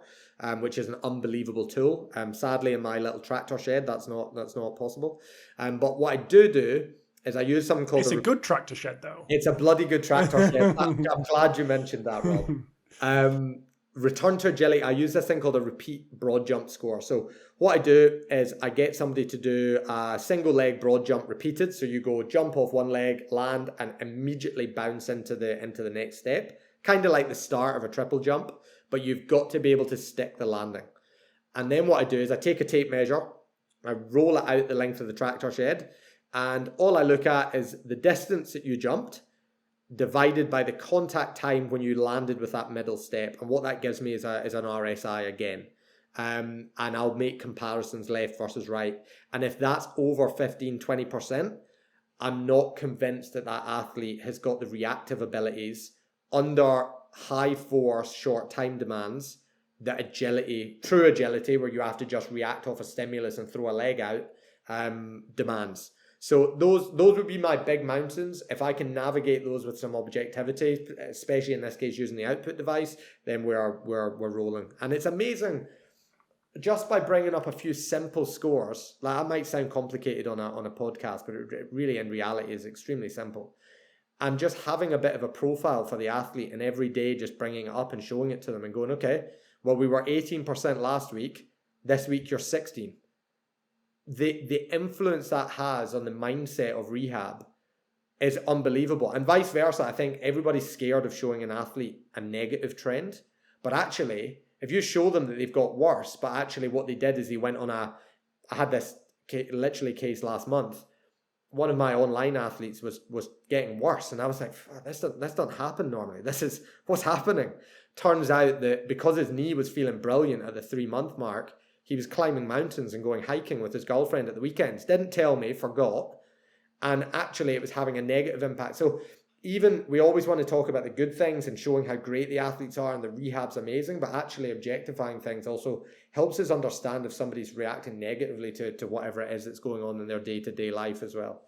which is an unbelievable tool. Sadly, in my little tractor shed, that's not possible. But what I do is I use something called... It's a good tractor shed, though. It's a bloody good tractor shed. I'm glad you mentioned that, Rob. return to agility, I use this thing called a repeat broad jump score. So what I do is I get somebody to do a single leg broad jump repeated. So you go jump off one leg, land, and immediately bounce into the next step. Kind of like the start of a triple jump, but you've got to be able to stick the landing. And then what I do is I take a tape measure, I roll it out the length of the tractor shed, and all I look at is the distance that you jumped divided by the contact time when you landed with that middle step. And what that gives me is an RSI again. And I'll make comparisons left versus right. And if that's over 15-20%, I'm not convinced that athlete has got the reactive abilities under high force, short time demands, that agility, true agility, where you have to just react off a stimulus and throw a leg out, demands. So those would be my big mountains. If I can navigate those with some objectivity, especially in this case using the output device, then we're rolling. And it's amazing, just by bringing up a few simple scores. Like, that might sound complicated on a podcast, but it really in reality is extremely simple. And just having a bit of a profile for the athlete, and every day just bringing it up and showing it to them and going, okay, well, we were 18% last week. This week you're 16. The influence that has on the mindset of rehab is unbelievable. And vice versa, I think everybody's scared of showing an athlete a negative trend. But actually, if you show them that they've got worse, but actually what they did is they went on I had this literally case last month. One of my online athletes was getting worse. And I was like, this doesn't happen normally. This is what's happening. Turns out that because his knee was feeling brilliant at the 3-month mark, he was climbing mountains and going hiking with his girlfriend at the weekends. Didn't tell me, forgot. And actually it was having a negative impact. So even, we always want to talk about the good things and showing how great the athletes are and the rehab's amazing, but actually objectifying things also helps us understand if somebody's reacting negatively to whatever it is that's going on in their day-to-day life as well.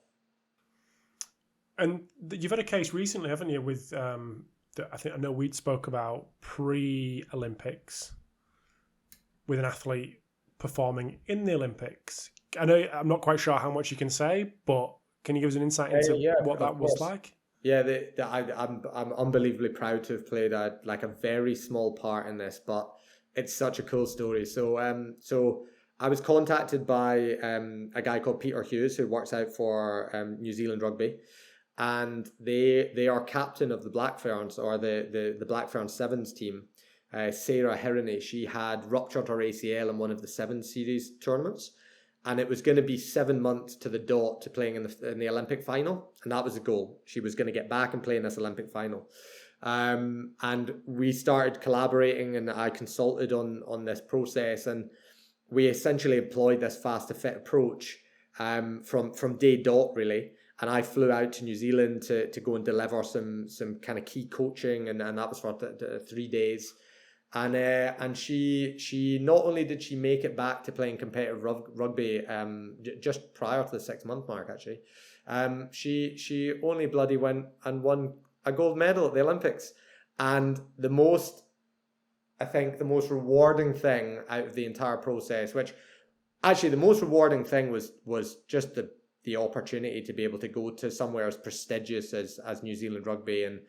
And you've had a case recently, haven't you, with that I know we'd spoke about pre-Olympics with an athlete performing in the Olympics. I know I'm not quite sure how much you can say, but can you give us an insight into what that was like? Yeah, I'm unbelievably proud to have played a very small part in this, but it's such a cool story. So I was contacted by a guy called Peter Hughes, who works out for New Zealand Rugby, and they are captain of the Black Ferns, or the Black Ferns Sevens team. Sarah Hironey, she had ruptured her ACL in one of the Seven Series tournaments, and it was going to be 7 months to the dot to playing in the Olympic final, and that was the goal. She was going to get back and play in this Olympic final. And we started collaborating, and I consulted on this process, and we essentially employed this fast to fit approach from day dot, really. And I flew out to New Zealand to go and deliver some kind of key coaching, and that was for 3 days. And she not only did she make it back to playing competitive rugby just prior to the 6-month mark, actually, she only bloody went and won a gold medal at the Olympics. And the most rewarding thing out of the entire process, which actually the most rewarding thing was just the opportunity to be able to go to somewhere as prestigious as New Zealand Rugby and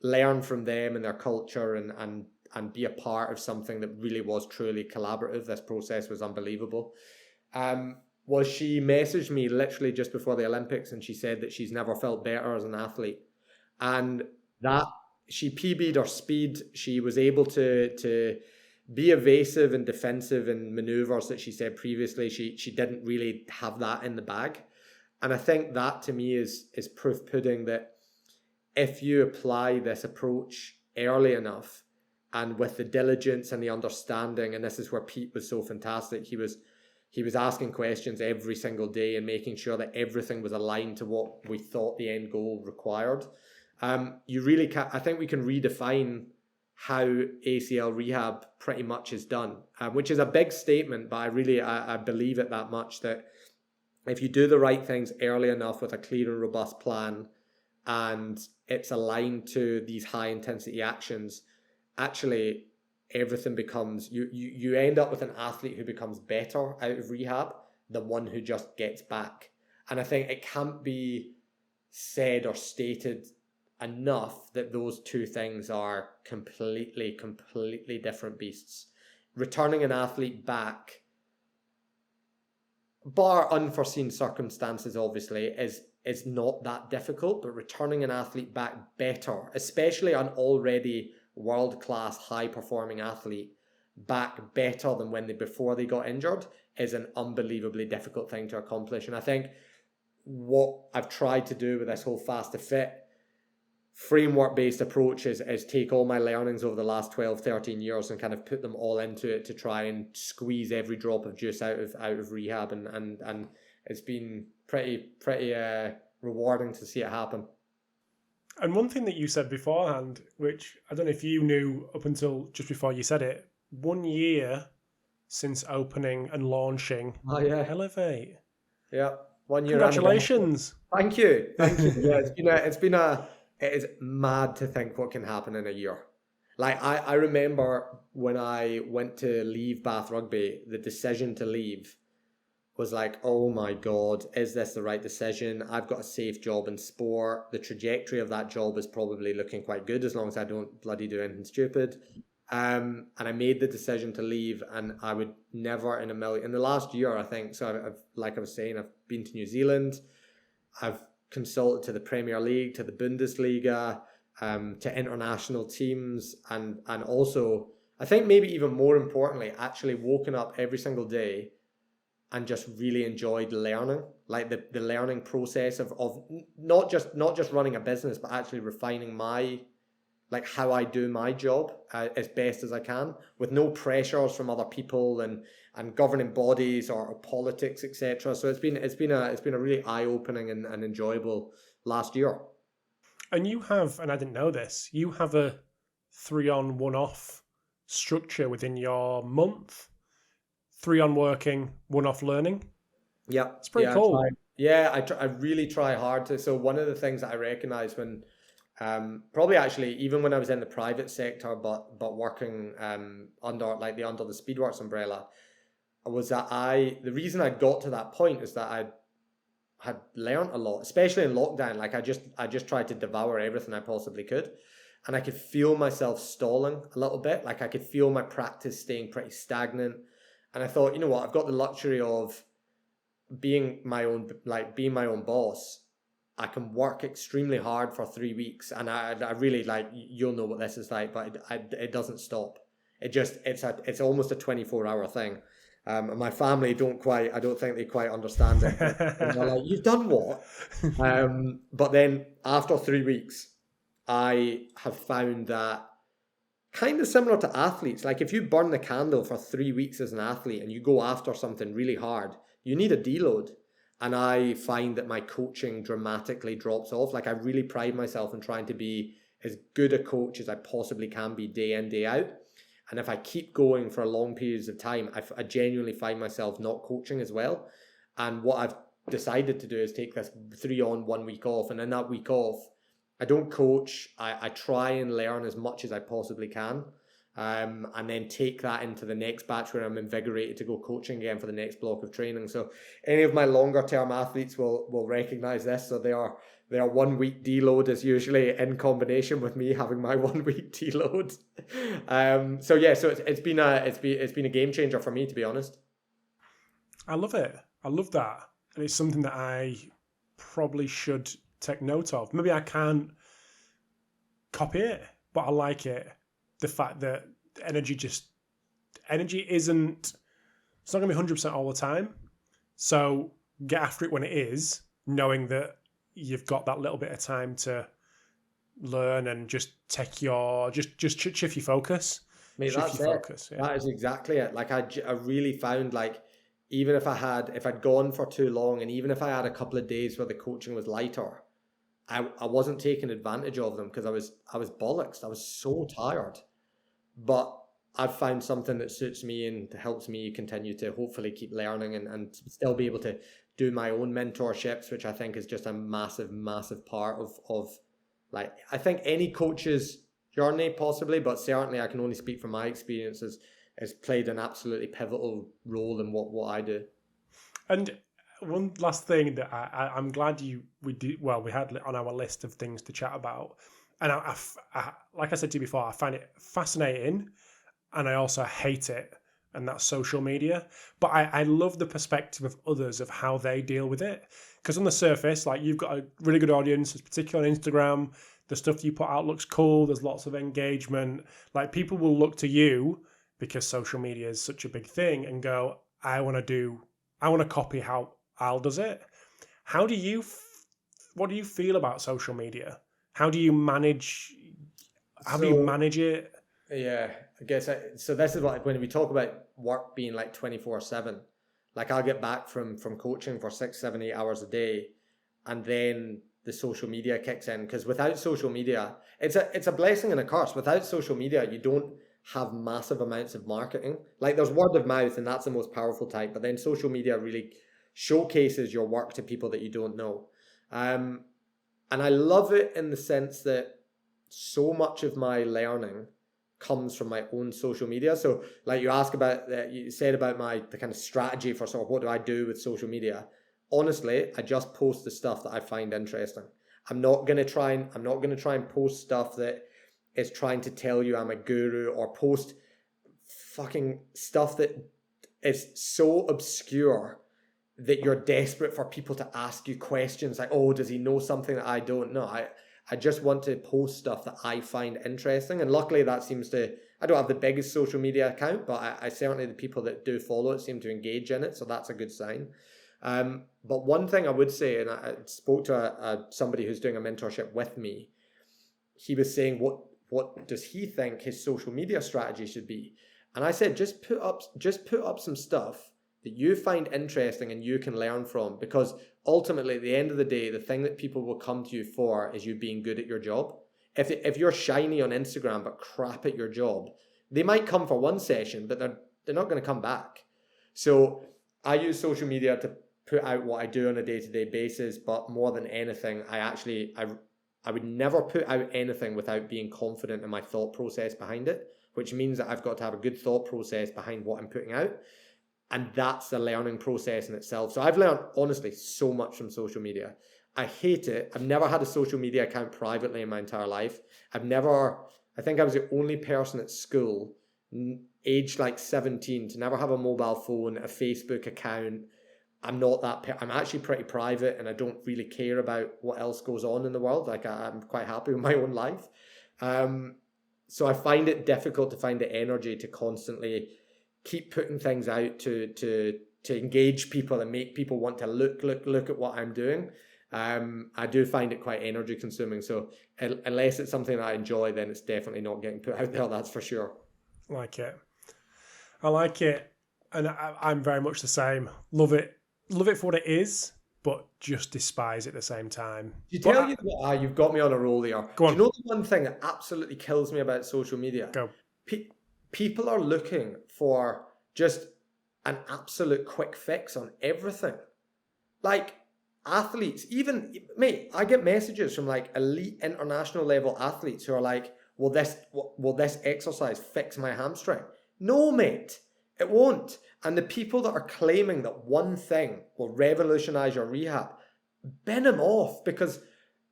learn from them and their culture and be a part of something that really was truly collaborative. This process was unbelievable. Was she messaged me literally just before the Olympics, and she said that she's never felt better as an athlete, and that she PB'd her speed. She was able to be evasive and defensive in maneuvers that she said previously she didn't really have that in the bag. And I think that to me is proof pudding that if you apply this approach early enough and with the diligence and the understanding, and this is where Pete was so fantastic, he was asking questions every single day and making sure that everything was aligned to what we thought the end goal required. You really can. I think we can redefine how ACL rehab pretty much is done, which is a big statement, but I believe it that much, that if you do the right things early enough with a clear and robust plan, and it's aligned to these high intensity actions, actually everything becomes, you end up with an athlete who becomes better out of rehab than one who just gets back. And I think it can't be said or stated enough that those two things are completely different beasts. Returning an athlete back, bar unforeseen circumstances, obviously, is not that difficult, but returning an athlete back better, especially an already world-class, high-performing athlete, back better than before they got injured, is an unbelievably difficult thing to accomplish. And I think what I've tried to do with this whole Fast to Fit framework-based approach is take all my learnings over the last 12, 13 years and kind of put them all into it to try and squeeze every drop of juice out of rehab, and it's been pretty rewarding to see it happen. And one thing that you said beforehand, which I don't know if you knew up until just before you said it, 1 year since opening and launching Elevate. Yeah, 1 year. Congratulations! Thank you. Yeah, it is mad to think what can happen in a year. Like I remember when I went to leave Bath Rugby, the decision to leave was like, oh my God, is this the right decision? I've got a safe job in sport. The trajectory of that job is probably looking quite good as long as I don't bloody do anything stupid. And I made the decision to leave, and I would never in the last year, I think, so I've, like I was saying, I've been to New Zealand, I've consulted to the Premier League, to the Bundesliga, to international teams, and also, I think maybe even more importantly, actually woken up every single day and just really enjoyed learning, like the learning process of not just running a business, but actually refining how I do my job as best as I can, with no pressures from other people and governing bodies or politics, etc. So it's been a really eye-opening and enjoyable last year. And you have, and I didn't know this, you have a 3-on, 1-off structure within your month. 3-on working, 1-off learning. Yeah, it's pretty cool. I really try hard to. So one of the things that I recognize when probably actually even when I was in the private sector, but working under the Speedworks umbrella, was that the reason I got to that point is that I had learned a lot, especially in lockdown. Like I just tried to devour everything I possibly could, and I could feel myself stalling a little bit. Like I could feel my practice staying pretty stagnant, and I thought, you know what, I've got the luxury of being my own boss. I can work extremely hard for 3 weeks, and I really, like, you'll know what this is like, but it doesn't stop. It's almost a 24-hour thing. My family I don't think they quite understand it. And they're like, you've done what? But then after 3 weeks, I have found that kind of similar to athletes. Like if you burn the candle for 3 weeks as an athlete and you go after something really hard, you need a deload. And I find that my coaching dramatically drops off. Like I really pride myself in trying to be as good a coach as I possibly can be day in, day out. And if I keep going for long periods of time, I genuinely find myself not coaching as well. And what I've decided to do is take this 3-on, 1 week off. And in that week off, I don't coach. I try and learn as much as I possibly can. And then take that into the next batch where I'm invigorated to go coaching again for the next block of training. So any of my longer term athletes will recognize this. So their 1 week deload is usually in combination with me having my 1 week deload. So it's been a game changer for me, to be honest. I love it. I love that. And it's something that I probably should take note of. Maybe I can't copy it, but I like it. The fact that energy isn't, it's not going to be 100% all the time. So get after it when it is, knowing that you've got that little bit of time to learn and just take just shift your focus. Mate, that's it. Yeah. That is exactly it. Like I really found, like, even if I'd gone for too long, and even if I had a couple of days where the coaching was lighter, I wasn't taking advantage of them because I was bollocksed. I was so tired. But I've found something that suits me and helps me continue to hopefully keep learning and still be able to do my own mentorships, which I think is just a massive, massive part of like, I think any coach's journey possibly, but certainly I can only speak from my experiences, has played an absolutely pivotal role in what I do. And one last thing that I'm glad we had on our list of things to chat about. And like I said to you before, I find it fascinating and I also hate it. And that's social media. But I love the perspective of others of how they deal with it. Because on the surface, like, you've got a really good audience, particularly on Instagram. The stuff you put out looks cool. There's lots of engagement. Like, people will look to you because social media is such a big thing and go, I want to copy how Al does it. What do you feel about social media? How do you manage it? Yeah, I guess. So this is what, when we talk about work being like 24/7, like I'll get back from coaching for 6, 7, 8 hours a day, and then the social media kicks in. Because without social media, it's a blessing and a curse. Without social media, you don't have massive amounts of marketing. Like, there's word of mouth, and that's the most powerful type. But then social media really showcases your work to people that you don't know. And I love it in the sense that so much of my learning comes from my own social media. So, like, you ask about you said about the kind of strategy for sort of what do I do with social media. Honestly, I just post the stuff that I find interesting. I'm not gonna try and post stuff that is trying to tell you I'm a guru, or post fucking stuff that is so obscure that you're desperate for people to ask you questions like, oh, does he know something that I don't know? I just want to post stuff that I find interesting. And luckily I don't have the biggest social media account, but I certainly, the people that do follow it seem to engage in it. So that's a good sign. But one thing I would say, and I spoke to somebody who's doing a mentorship with me, he was saying, what does he think his social media strategy should be? And I said, just put up some stuff that you find interesting and you can learn from, because ultimately at the end of the day, the thing that people will come to you for is you being good at your job. If you're shiny on Instagram but crap at your job, they might come for one session, but they're not going to come back. So I use social media to put out what I do on a day-to-day basis, but more than anything, I would never put out anything without being confident in my thought process behind it, which means that I've got to have a good thought process behind what I'm putting out. And that's the learning process in itself. So I've learned, honestly, so much from social media. I hate it. I've never had a social media account privately in my entire life. I think I was the only person at school, aged like 17, to never have a mobile phone, a Facebook account. I'm actually pretty private, and I don't really care about what else goes on in the world. Like, I'm quite happy with my own life. So I find it difficult to find the energy to constantly keep putting things out to engage people and make people want to look at what I'm doing. I do find it quite energy consuming. So unless it's something that I enjoy, then it's definitely not getting put out there. That's for sure. I like it. And I'm very much the same. Love it for what it is, but just despise it at the same time. You've got me on a roll here. Go on. Do you know the one thing that absolutely kills me about social media? Go. People are looking for just an absolute quick fix on everything. Like, athletes, even, mate, I get messages from like elite international level athletes who are like, will this exercise fix my hamstring? No, mate, it won't. And the people that are claiming that one thing will revolutionize your rehab, bin them off, because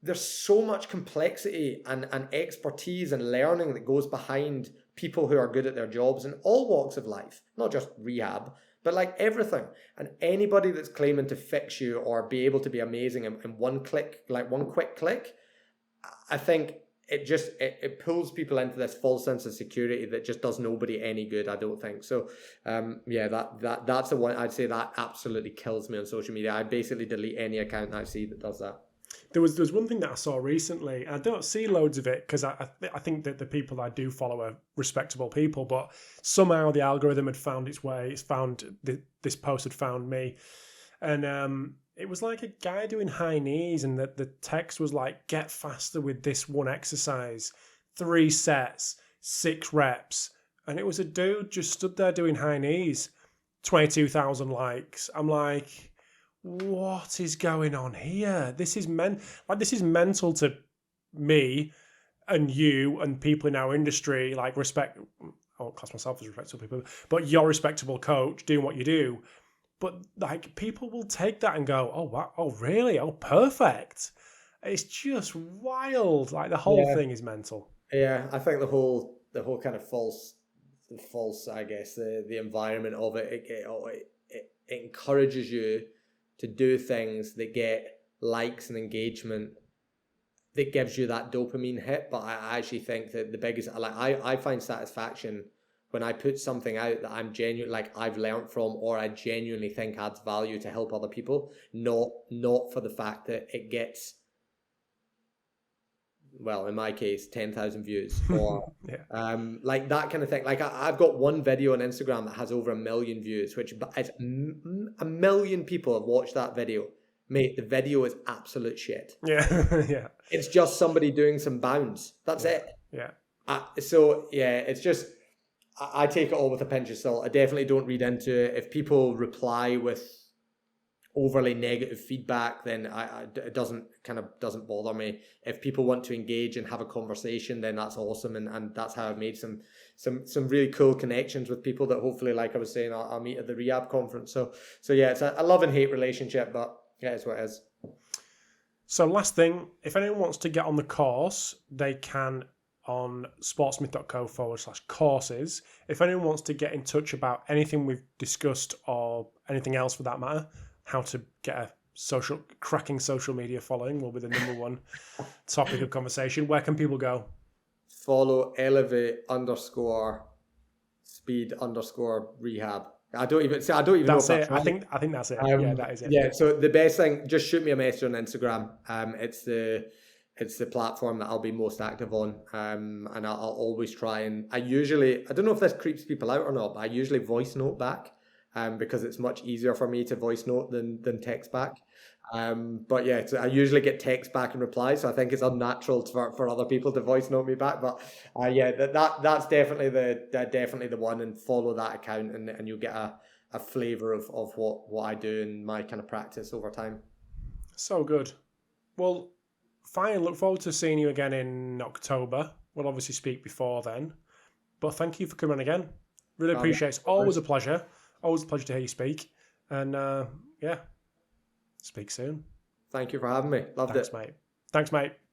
there's so much complexity and expertise and learning that goes behind people who are good at their jobs in all walks of life, not just rehab, but like everything. And anybody that's claiming to fix you or be able to be amazing in one click, like one quick click, I think it pulls people into this false sense of security that just does nobody any good, I don't think. So that's the one I'd say that absolutely kills me on social media. I basically delete any account I see that does that. There was one thing that I saw recently, and I don't see loads of it because I think that the people I do follow are respectable people, but somehow the algorithm had found its way. This post had found me, and it was like a guy doing high knees, and the text was like, "Get faster with this one exercise, 3 sets, 6 reps," and it was a dude just stood there doing high knees, 22,000 likes. I'm like, what is going on here? This is mental to me and you and people in our industry. Like, I won't class myself as respectable people, but you're a respectable coach doing what you do. but like people will take that and go, oh wow, oh really, oh perfect. It's just wild. Like the whole thing is mental. Yeah, I think the whole kind of false, I guess, the environment of it encourages you to do things that get likes and engagement, that gives you that dopamine hit. But I actually think that the biggest, like I find satisfaction when I put something out that I'm genuine, like I've learned from, or I genuinely think adds value to help other people, not for the fact that it gets, well, in my case, 10,000 views or like that kind of thing. Like I've got one video on Instagram that has over 1 million views, which is 1 million people have watched that video. Mate, the video is absolute shit. Yeah, yeah. It's just somebody doing some bounds. That's it. Yeah. So yeah, it's just, I take it all with a pinch of salt. I definitely don't read into it. If people reply with overly negative feedback, then it doesn't bother me. If people want to engage and have a conversation, then that's awesome, and that's how I've made some really cool connections with people that hopefully, like I was saying, I'll meet at the Rehab conference. So yeah, it's a love and hate relationship, but yeah, it's what it is. So last thing, if anyone wants to get on the course, they can on sportsmith.co/courses. If anyone wants to get in touch about anything we've discussed or anything else for that matter, how to get a cracking social media following will be the number one topic of conversation. Where can people go? Follow elevate_speed_rehab. I don't even know. That's it. I think that's it. Yeah, that is it. Yeah. So the best thing, just shoot me a message on Instagram. It's the platform that I'll be most active on. And I'll always try, and I don't know if this creeps people out or not, but I usually voice note back. Because it's much easier for me to voice note than text back. But yeah, so I usually get text back and replies, so I think it's unnatural for other people to voice note me back. But yeah, that's definitely the one, and follow that account, and you'll get a flavour of what I do in my kind of practice over time. So good. Well, fine. Look forward to seeing you again in October. We'll obviously speak before then. But thank you for coming again. Really appreciate it. It's always a pleasure. Always a pleasure to hear you speak. And yeah, speak soon. Thank you for having me. Loved it. Thanks, mate.